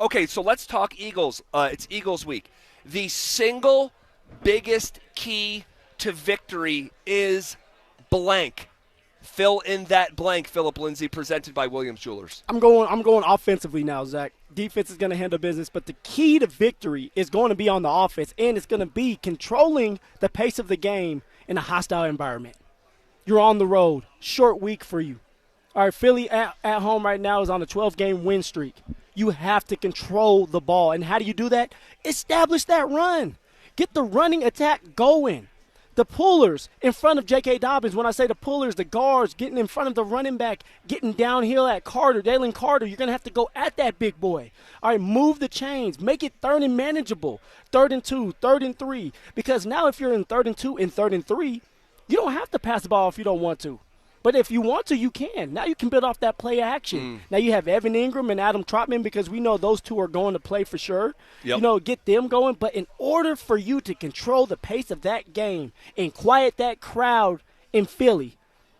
Okay, so let's talk Eagles. It's Eagles week. The single biggest key to victory is blank. Fill in that blank, Phillip Lindsay, presented by Williams Jewelers. I'm going offensively now, Zach. Defense is going to handle business, but the key to victory is going to be on the offense, and it's going to be controlling the pace of the game in a hostile environment. You're on the road. Short week for you. All right, Philly at home right now is on a 12-game win streak. You have to control the ball. And how do you do that? Establish that run. Get the running attack going. The pullers in front of J.K. Dobbins, when I say the pullers, the guards, getting in front of the running back, getting downhill at Carter, Dalen Carter, you're going to have to go at that big boy. All right, move the chains. Make it 3rd and manageable. 3rd and 2, 3rd and 3. Because now if you're in 3rd and 2 and 3rd and 3, you don't have to pass the ball if you don't want to. But if you want to, you can. Now you can build off that play action. Now you have Evan Ingram and Adam Trotman because we know those two are going to play for sure. Yep. Get them going. But in order for you to control the pace of that game and quiet that crowd in Philly,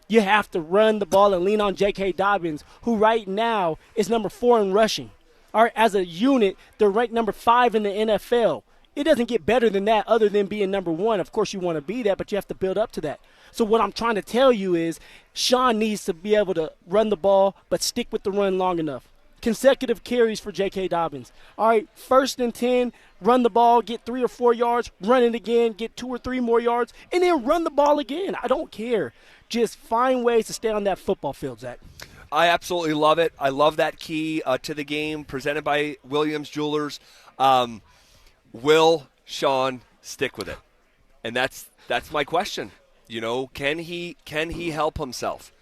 you have to run the ball and lean on J.K. Dobbins, who right now is number 4 in rushing. All right, as a unit, they're ranked number 5 in the NFL. It doesn't get better than that other than being number 1. Of course, you want to be that, but you have to build up to that. So what I'm trying to tell you is Sean needs to be able to run the ball but stick with the run long enough. Consecutive carries for J.K. Dobbins. All right, 1st and 10, run the ball, get 3 or 4 yards, run it again, get 2 or 3 more yards, and then run the ball again. I don't care. Just find ways to stay on that football field, Zach. I absolutely love it. I love that key to the game presented by Williams Jewelers. Will Sean stick with it? And that's my question. Can he help himself?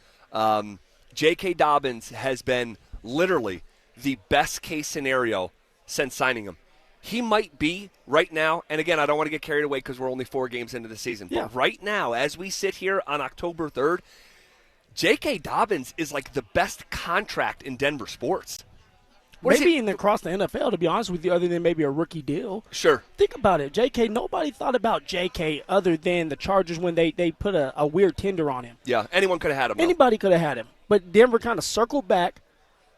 J.K. Dobbins has been literally the best case scenario since signing him. He might be right now, and again, I don't want to get carried away because we're only 4 games into the season. Yeah. But right now, as we sit here on October 3rd, J.K. Dobbins is like the best contract in Denver sports. Maybe across the NFL, to be honest with you, other than maybe a rookie deal. Sure. Think about it. J.K., nobody thought about J.K. other than the Chargers when they put a weird tender on him. Yeah, anyone could have had him. Anybody could have had him. But Denver kind of circled back,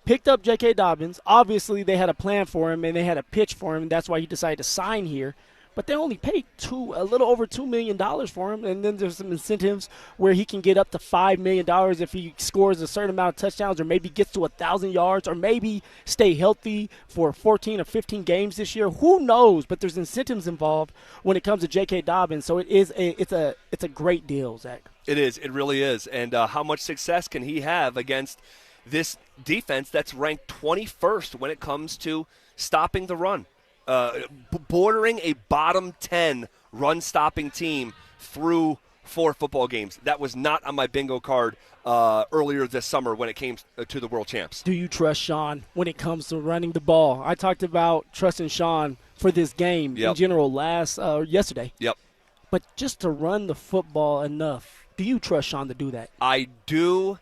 picked up J.K. Dobbins. Obviously, they had a plan for him, and they had a pitch for him, and that's why he decided to sign here. But they only paid a little over $2 million for him, and then there's some incentives where he can get up to $5 million if he scores a certain amount of touchdowns or maybe gets to 1,000 yards or maybe stay healthy for 14 or 15 games this year. Who knows? But there's incentives involved when it comes to J.K. Dobbins, so it's a great deal, Zach. It is. It really is. And how much success can he have against this defense that's ranked 21st when it comes to stopping the run? Bordering a bottom 10 run-stopping team through 4 football games. That was not on my bingo card earlier this summer when it came to the World Champs. Do you trust Sean when it comes to running the ball? I talked about trusting Sean for this game in general yesterday. Yep. But just to run the football enough, do you trust Sean to do that? I do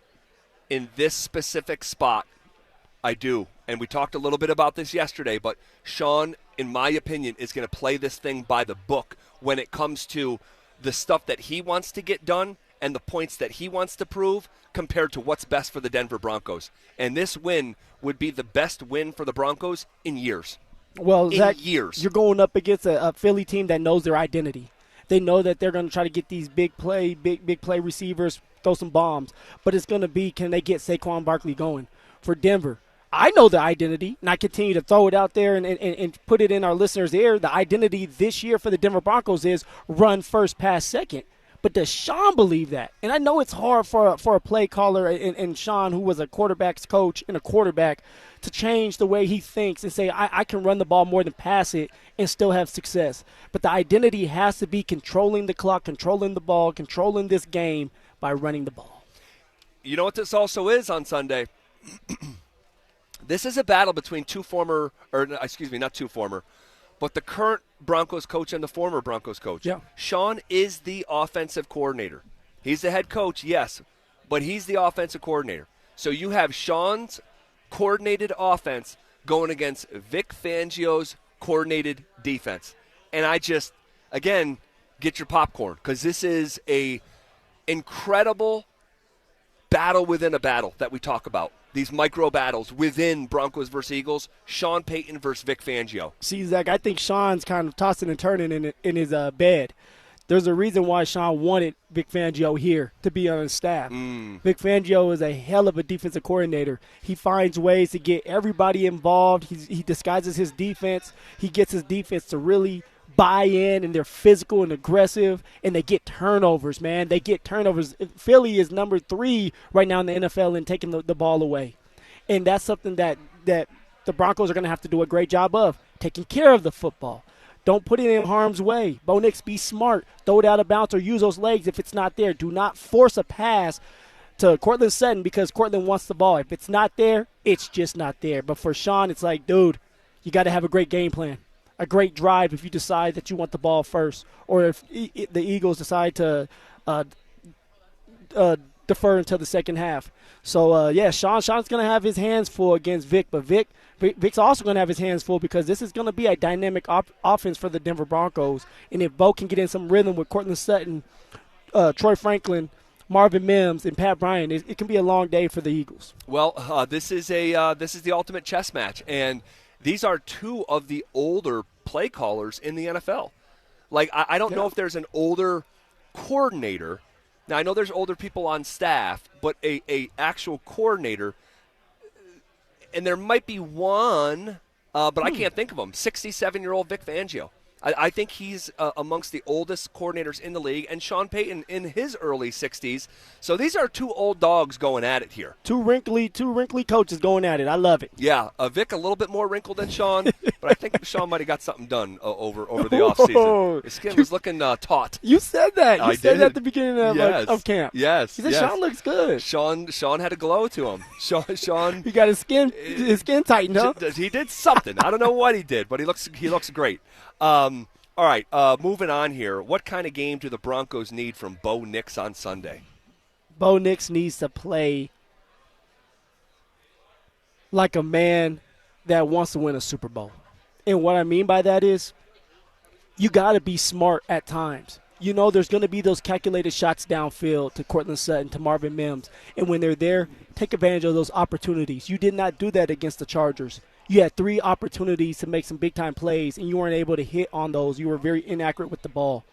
in this specific spot. I do. And we talked a little bit about this yesterday, but Sean, in my opinion, is going to play this thing by the book when it comes to the stuff that he wants to get done and the points that he wants to prove compared to what's best for the Denver Broncos. And this win would be the best win for the Broncos in years. Well, Zach, years. You're going up against a Philly team that knows their identity. They know that they're going to try to get these big play receivers, throw some bombs. But it's going to be, can they get Saquon Barkley going? For Denver, I know the identity, and I continue to throw it out there and put it in our listeners' ear. The identity this year for the Denver Broncos is run first, pass second. But does Sean believe that? And I know it's hard for a play caller and Sean, who was a quarterback's coach and a quarterback, to change the way he thinks and say, I can run the ball more than pass it and still have success. But the identity has to be controlling the clock, controlling the ball, controlling this game by running the ball. You know what this also is on Sunday? This is a battle between not two former, but the current Broncos coach and the former Broncos coach. Yeah. Sean is the offensive coordinator. He's the head coach, yes, but he's the offensive coordinator. So you have Sean's coordinated offense going against Vic Fangio's coordinated defense. And I just, again, get your popcorn because this is a incredible battle within a battle that we talk about. these micro battles within Broncos versus Eagles, Sean Payton versus Vic Fangio. See, Zach, I think Sean's kind of tossing and turning in his bed. There's a reason why Sean wanted Vic Fangio here to be on his staff. Vic Fangio is a hell of a defensive coordinator. He finds ways to get everybody involved. He disguises his defense. He gets his defense to really buy in, and they're physical and aggressive, and they get turnovers, man. They get turnovers. Philly is number 3 right now in the NFL in taking the ball away. And that's something that the Broncos are going to have to do a great job of, taking care of the football. Don't put it in harm's way. Bo Nix, be smart. Throw it out of bounds or use those legs if it's not there. Do not force a pass to Courtland Sutton because Courtland wants the ball. If it's not there, it's just not there. But for Sean, it's like, dude, you got to have a great game plan, a great drive if you decide that you want the ball first, or if the Eagles decide to defer until the second half. So, Sean's going to have his hands full against Vic, but Vic's also going to have his hands full because this is going to be a dynamic offense for the Denver Broncos. And if Bo can get in some rhythm with Courtland Sutton, Troy Franklin, Marvin Mims, and Pat Bryant, it can be a long day for the Eagles. Well, this is the ultimate chess match, and these are 2 of the older play callers in the NFL. Like, I don't know if there's an older coordinator. Now, I know there's older people on staff, but a actual coordinator, and there might be one, but I can't think of him, 67-year-old Vic Fangio. I think he's amongst the oldest coordinators in the league, and Sean Payton in his early 60s. So these are 2 old dogs going at it here. Two wrinkly coaches going at it. I love it. Yeah, Vic a little bit more wrinkled than Sean, but I think Sean might have got something done over the offseason. His skin was looking taut. You said that. You said did. that at the beginning of camp. Yes. He said Sean looks good. Sean had a glow to him. Sean he got his skin tightened up. He did something. I don't know what he did, but he looks great. All right, moving on here. What kind of game do the Broncos need from Bo Nix on Sunday? Bo Nix needs to play like a man that wants to win a Super Bowl. And what I mean by that is you got to be smart at times. You know there's going to be those calculated shots downfield to Courtland Sutton, to Marvin Mims. And when they're there, take advantage of those opportunities. You did not do that against the Chargers. You had 3 opportunities to make some big-time plays, and you weren't able to hit on those. You were very inaccurate with the ball.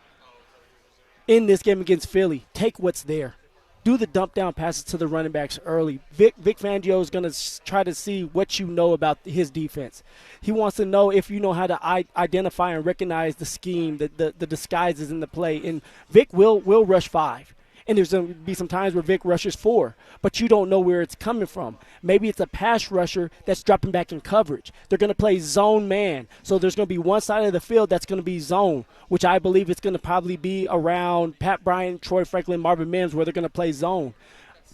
In this game against Philly, take what's there. Do the dump-down passes to the running backs early. Vic Fangio is going to try to see what you know about his defense. He wants to know if you know how to identify and recognize the scheme, the disguises in the play. And Vic will rush 5. And there's going to be some times where Vic rushes 4, but you don't know where it's coming from. Maybe it's a pass rusher that's dropping back in coverage. They're going to play zone man. So there's going to be one side of the field that's going to be zone, which I believe it's going to probably be around Pat Bryant, Troy Franklin, Marvin Mims, where they're going to play zone.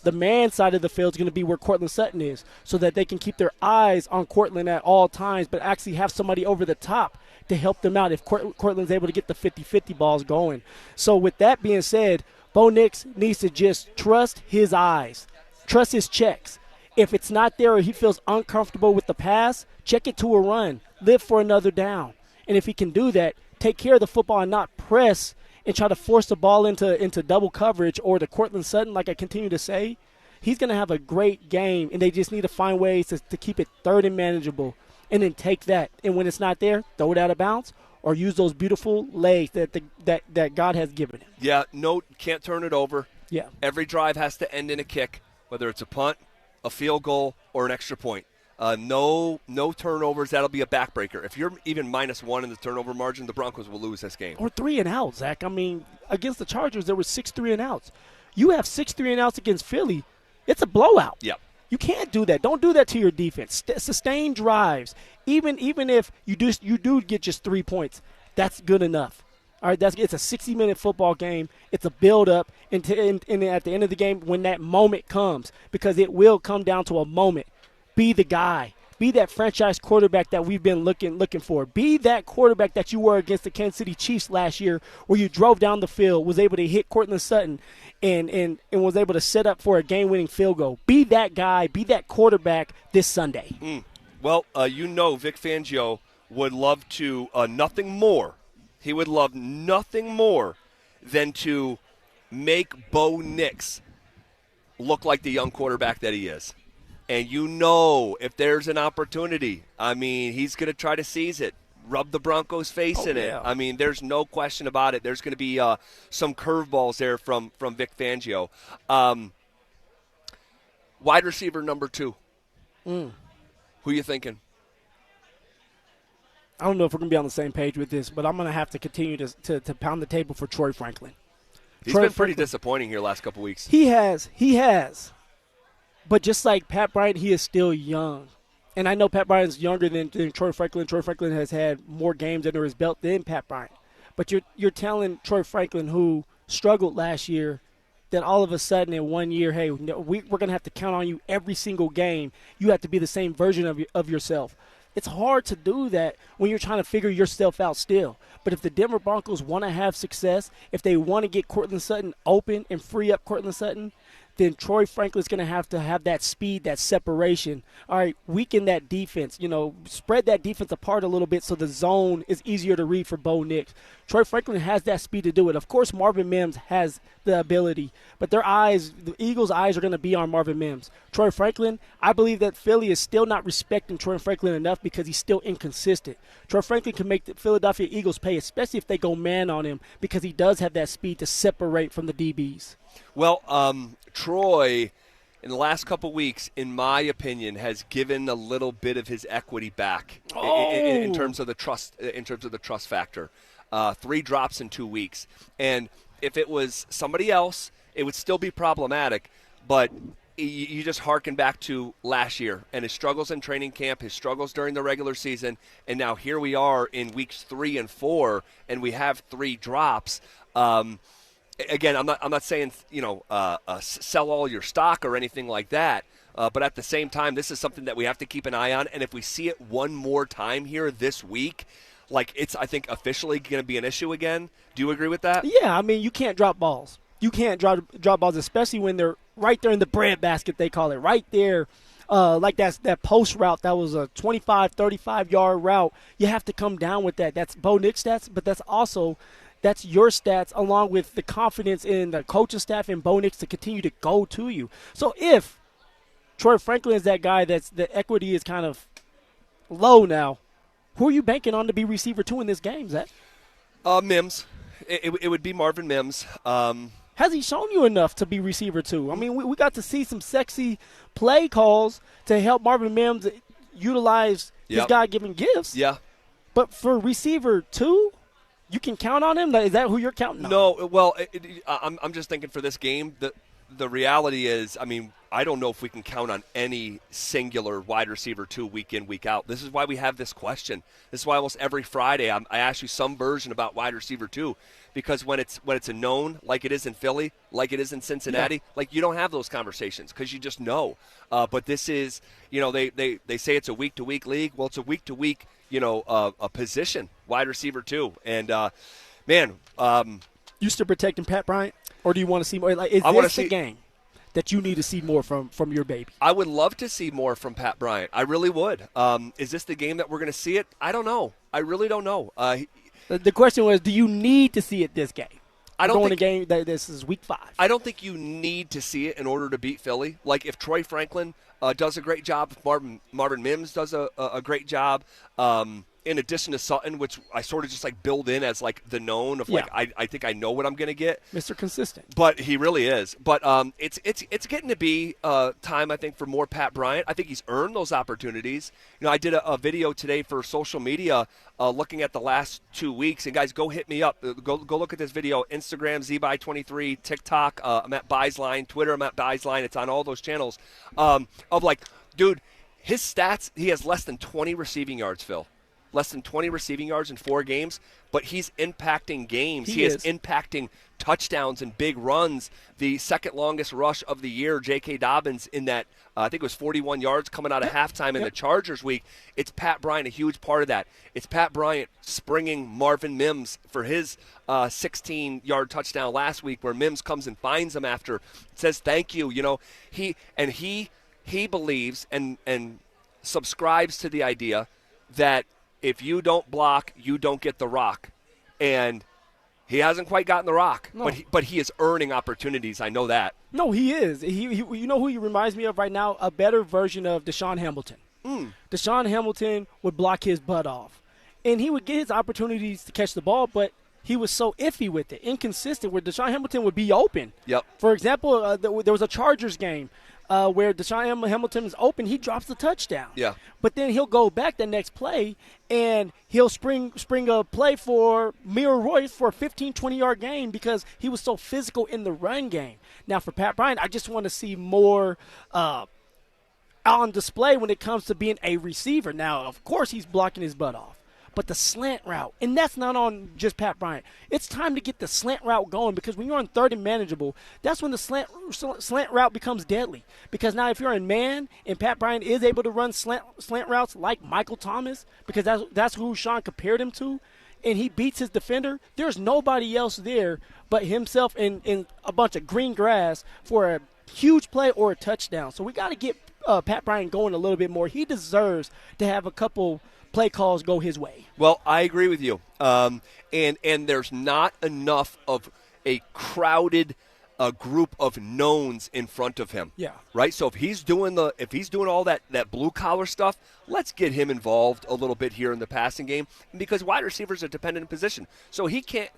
The man side of the field is going to be where Courtland Sutton is, so that they can keep their eyes on Courtland at all times, but actually have somebody over the top to help them out if Courtland's able to get the 50-50 balls going. So with that being said, Bo Nix needs to just trust his eyes, trust his checks. If it's not there or he feels uncomfortable with the pass, check it to a run, live for another down. And if he can do that, take care of the football and not press and try to force the ball into double coverage or to Courtland Sutton, like I continue to say, he's going to have a great game, and they just need to find ways to keep it third and manageable and then take that. And when it's not there, throw it out of bounds or use those beautiful legs that God has given him. Yeah, no, can't turn it over. Yeah. Every drive has to end in a kick, whether it's a punt, a field goal, or an extra point. No turnovers. That'll be a backbreaker. If you're even -1 in the turnover margin, the Broncos will lose this game. Or 3 and outs, Zach. I mean, against the Chargers, there were 6 3 and outs. You have 6 3 and outs against Philly. It's a blowout. Yep. You can't do that. Don't do that to your defense. Sustain drives. Even if you do get just 3 points, that's good enough. All right, it's a 60-minute football game. It's a build-up, and at the end of the game, when that moment comes, because it will come down to a moment, be the guy. Be that franchise quarterback that we've been looking for. Be that quarterback that you were against the Kansas City Chiefs last year, where you drove down the field, was able to hit Courtland Sutton, and was able to set up for a game-winning field goal. Be that guy. Be that quarterback this Sunday. Well, Vic Fangio would love to nothing more. He would love nothing more than to make Bo Nix look like the young quarterback that he is. And if there's an opportunity, I mean, he's going to try to seize it, rub the Broncos' face in it. Yeah. I mean, there's no question about it. There's going to be some curveballs there from Vic Fangio. Wide receiver number 2. Who you thinking? I don't know if we're going to be on the same page with this, but I'm going to have to continue to pound the table for Troy Franklin. He's been pretty disappointing here last couple weeks. He has. But just like Pat Bryant, he is still young. And I know Pat Bryant's younger than Troy Franklin. Troy Franklin has had more games under his belt than Pat Bryant. But you're telling Troy Franklin, who struggled last year, that all of a sudden in 1 year, hey, we're going to have to count on you every single game. You have to be the same version of yourself. It's hard to do that when you're trying to figure yourself out still. But if the Denver Broncos want to have success, if they want to get Courtland Sutton open and free up Courtland Sutton, then Troy Franklin's going to have that speed, that separation. All right, weaken that defense. Spread that defense apart a little bit so the zone is easier to read for Bo Nix. Troy Franklin has that speed to do it. Of course, Marvin Mims has the ability, but the Eagles' eyes are going to be on Marvin Mims. Troy Franklin, I believe that Philly is still not respecting Troy Franklin enough because he's still inconsistent. Troy Franklin can make the Philadelphia Eagles pay, especially if they go man on him, because he does have that speed to separate from the DBs. Well, Troy, in the last couple weeks, in my opinion, has given a little bit of his equity back in terms of the trust. In terms of the trust factor, 3 drops in 2 weeks, and if it was somebody else, it would still be problematic. But you just harken back to last year and his struggles in training camp, his struggles during the regular season, and now here we are in weeks 3 and 4, and we have 3 drops. Again, I'm not saying sell all your stock or anything like that, but at the same time, this is something that we have to keep an eye on. And if we see it one more time here this week, it's I think officially going to be an issue again. Do you agree with that? Yeah, I mean you can't drop balls. You can't drop balls, especially when they're right there in the breadbasket. They call it right there. Like that post route that was a 25, 35-yard route. You have to come down with that. That's Bo Nix stats, but that's your stats along with the confidence in the coaching staff and Bo Nix to continue to go to you. So if Troy Franklin is that guy that's the equity is kind of low now, who are you banking on to be receiver 2 in this game, Zach? Mims. It would be Marvin Mims. Has he shown you enough to be receiver 2? I mean, we got to see some sexy play calls to help Marvin Mims utilize his God-given gifts. Yeah. But for receiver 2, you can count on him? Is that who you're counting on? No, well, I'm just thinking for this game, the reality is, I mean, I don't know if we can count on any singular wide receiver 2 week in, week out. This is why we have this question. This is why almost every Friday I ask you some version about wide receiver 2, because when it's a known, like it is in Philly, like it is in Cincinnati, you don't have those conversations because you just know. But this is, they say it's a week-to-week league. Well, it's a week-to-week, a position, wide receiver 2. And, you still protecting Pat Bryant? Or do you want to see more? Is this the game that you need to see more from your baby? I would love to see more from Pat Bryant. I really would. Is this the game that we're going to see it? I don't know. I really don't know. The question was, do you need to see it this game? I don't think a game that this is week 5. I don't think you need to see it in order to beat Philly. Like if Troy Franklin does a great job, if Marvin Mims does a great job, in addition to Sutton, which I sort of just build in as the known of I think I know what I'm going to get. Mr. Consistent. But he really is. But it's getting to be time, I think, for more Pat Bryant. I think he's earned those opportunities. I did a video today for social media looking at the last 2 weeks. And guys, go hit me up. Go look at this video. Instagram, ZBuy23, TikTok, I'm at Buy's Line, Twitter, I'm at Buy's Line. It's on all those channels. Dude, his stats, he has less than 20 receiving yards, Phil. Less than 20 receiving yards in 4 games, but he's impacting games. He is impacting touchdowns and big runs. The second longest rush of the year, J.K. Dobbins, in that, I think it was 41 yards coming out of halftime in the Chargers week. It's Pat Bryant, a huge part of that. It's Pat Bryant springing Marvin Mims for his 16-yard touchdown last week, where Mims comes and finds him after, says thank you. He believes and subscribes to the idea that if you don't block, you don't get the rock. And He hasn't quite gotten the rock, No. but he is earning opportunities. I know that. No, he is. He you know who he reminds me of right now? A better version of Deshaun Hamilton. Deshaun Hamilton would block his butt off, and he would get his opportunities to catch the ball, but he was so iffy with it, inconsistent, where Deshaun Hamilton would be open. Yep. For example, there was a Chargers game where Deshaun Hamilton is open. He drops the touchdown. Yeah. But then he'll go back the next play, and he'll spring a play for Mira Royce for a 15, 20-yard game because he was so physical in the run game. Now, for Pat Bryant, I just want to see more on display when it comes to being a receiver. Now, of course, he's blocking his butt off. But the slant route, and that's not on just Pat Bryant. It's time to get the slant route going because when you're on third and manageable, that's when the slant route becomes deadly. Because now if you're in man and Pat Bryant is able to run slant routes like Michael Thomas, because that's who Sean compared him to, and he beats his defender, there's nobody else there but himself and a bunch of green grass for a huge play or a touchdown. So we got to get Pat Bryant going a little bit more. He deserves to have a couple play calls go his way. Well, I agree with you. And there's not enough of a crowded group of knowns in front of him. Yeah. Right? So if he's doing all that blue collar stuff, let's get him involved a little bit here in the passing game because wide receivers are dependent position. So he can't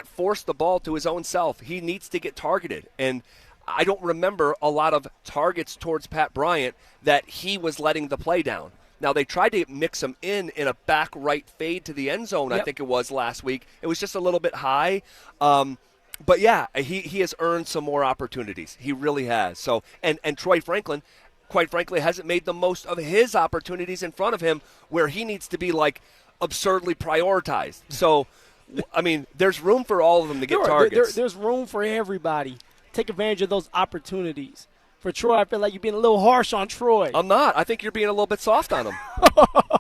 force the ball to his own self. He needs to get targeted. And I don't remember a lot of targets towards Pat Bryant that he was letting the play down. Now, they tried to mix him in a back right fade to the end zone, I think it was last week. It was just a little bit high. But, yeah, he has earned some more opportunities. He really has. So, and Troy Franklin, quite frankly, hasn't made the most of his opportunities in front of him where he needs to be, like, absurdly prioritized. So, I mean, there's room for all of them to get targets. There's room for everybody. Take advantage of those opportunities. For Troy, I feel like you're being a little harsh on Troy. I'm not. I think you're being a little bit soft on him.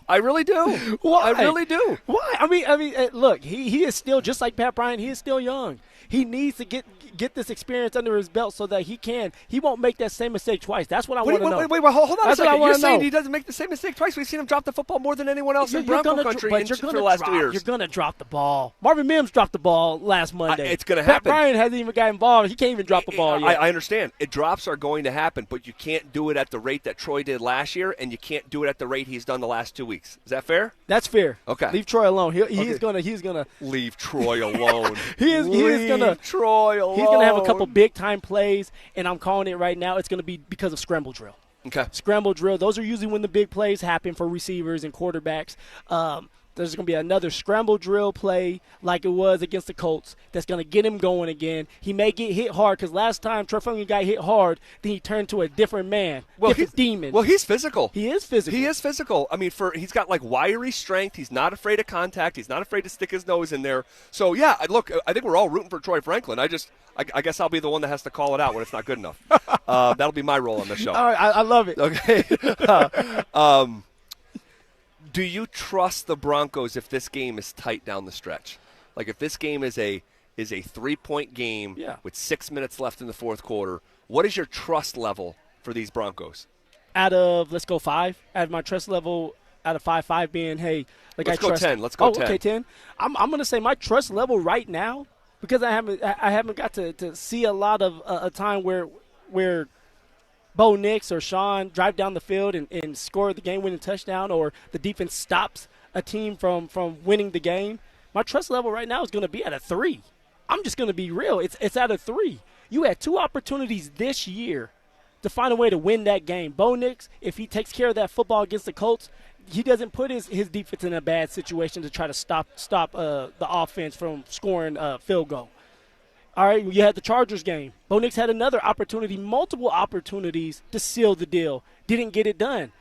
I really do. Why? I really do. Why? I mean, look, he is still, just like Pat Bryant, he is still young. He needs to get this experience under his belt so that he won't make that same mistake twice. That's what I want to know. Wait, hold on That's a second. You're saying he doesn't make the same mistake twice. We've seen him drop the football more than anyone else in Bronco country for the last 2 years. You're going to drop the ball. Marvin Mims dropped the ball last Monday. It's going to happen. Pat Bryant hasn't even got involved. He can't even drop the ball yet. I understand. Drops are going to happen, but you can't do it at the rate that Troy did last year, and you can't do it at the rate he's done the last 2 weeks. Is that fair? That's fair. Okay. Leave Troy alone. He's gonna leave Troy alone. He's gonna Troy alone. He's gonna have a couple big time plays, and I'm calling it right now. It's gonna be because of scramble drill. Okay. Scramble drill. Those are usually when the big plays happen for receivers and quarterbacks. There's going to be another scramble drill play like it was against the Colts that's going to get him going again. He may get hit hard because last time Troy Franklin got hit hard, then he turned to a different man, different demon. Well, he's physical. He is physical. He is physical. I mean, he's got like wiry strength. He's not afraid of contact. He's not afraid to stick his nose in there. So, yeah, look, I think we're all rooting for Troy Franklin. I guess I'll be the one that has to call it out when it's not good enough. That'll be my role on the show. All right, I love it. Okay. Do you trust the Broncos if this game is tight down the stretch? Like if this game is a 3-point game with 6 minutes left in the fourth quarter, what is your trust level for these Broncos? Out of, let's go 5. Out of my trust level, out of 5 being, hey, like let's I go trust. 10. Let's go 10. Okay, 10. I'm going to say my trust level right now, because I haven't got to see a lot of a time where Bo Nix or Sean drive down the field and score the game-winning touchdown, or the defense stops a team from winning the game. My trust level right now is going to be at a 3. I'm just going to be real. It's at a 3. You had 2 opportunities this year to find a way to win that game. Bo Nix, if he takes care of that football against the Colts, he doesn't put his defense in a bad situation to try to stop the offense from scoring a field goal. All right, you had the Chargers game. Bo Nix had another opportunity, multiple opportunities to seal the deal. Didn't get it done.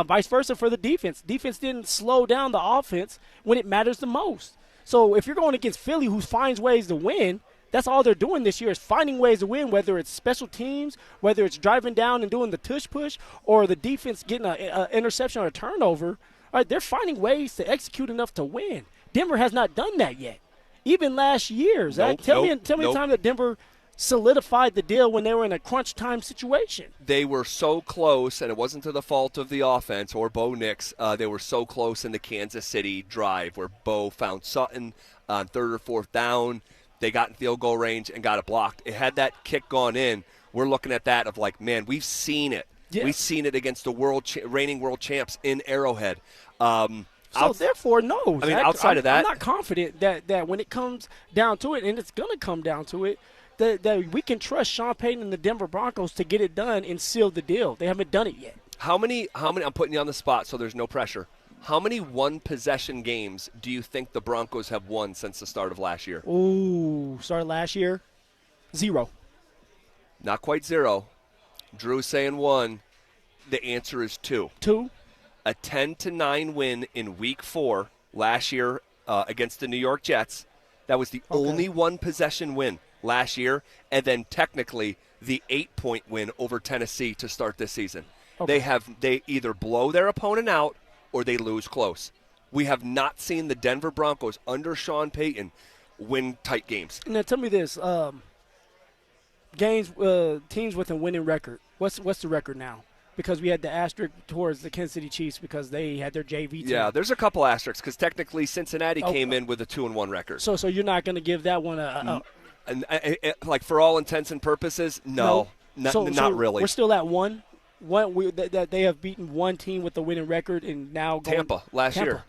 Vice versa for the defense. Defense didn't slow down the offense when it matters the most. So if you're going against Philly, who finds ways to win, that's all they're doing this year is finding ways to win, whether it's special teams, whether it's driving down and doing the tush push, or the defense getting an interception or a turnover. All right, they're finding ways to execute enough to win. Denver has not done that yet. Even last year, Zach, tell me a time that Denver solidified the deal when they were in a crunch time situation. They were so close, and it wasn't to the fault of the offense or Bo Nix. They were so close in the Kansas City drive where Bo found Sutton on third or fourth down. They got in field goal range and got it blocked. It had that kick gone in. We're looking at that of like, man, we've seen it. Yeah. We've seen it against the reigning world champs in Arrowhead. Therefore, no. I mean, outside of that, I'm not confident that when it comes down to it, and it's going to come down to it, that we can trust Sean Payton and the Denver Broncos to get it done and seal the deal. They haven't done it yet. How many? I'm putting you on the spot, so there's no pressure. How many one-possession games do you think the Broncos have won since the start of last year? Ooh, started last year? 0. Not quite 0. Drew saying 1. The answer is 2. 2? A 10-9 win in Week 4 last year against the New York Jets. That was the only one-possession win last year, and then technically the 8-point win over Tennessee to start this season. Okay. They either blow their opponent out or they lose close. We have not seen the Denver Broncos under Sean Payton win tight games. Now tell me this: teams with a winning record. What's the record now? Because we had the asterisk towards the Kansas City Chiefs because they had their JV team. Yeah, there's a couple asterisks because technically Cincinnati came in with a 2-1 record. So you're not going to give that one like for all intents and purposes, no. Not really. We're still at 1. That they have beaten one team with a winning record and now Tampa last year.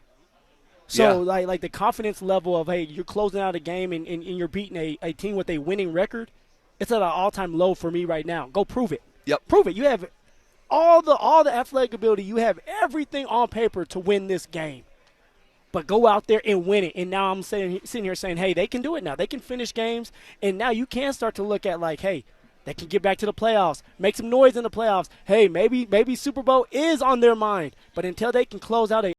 So like the confidence level of, hey, you're closing out a game and you're beating a team with a winning record, it's at an all-time low for me right now. Go prove it. Yep. Prove it. You have all the athletic ability. You have everything on paper to win this game. But go out there and win it. And now I'm sitting here saying, hey, they can do it now. They can finish games. And now you can start to look at like, hey, they can get back to the playoffs, make some noise in the playoffs. Hey, maybe Super Bowl is on their mind. But until they can close out a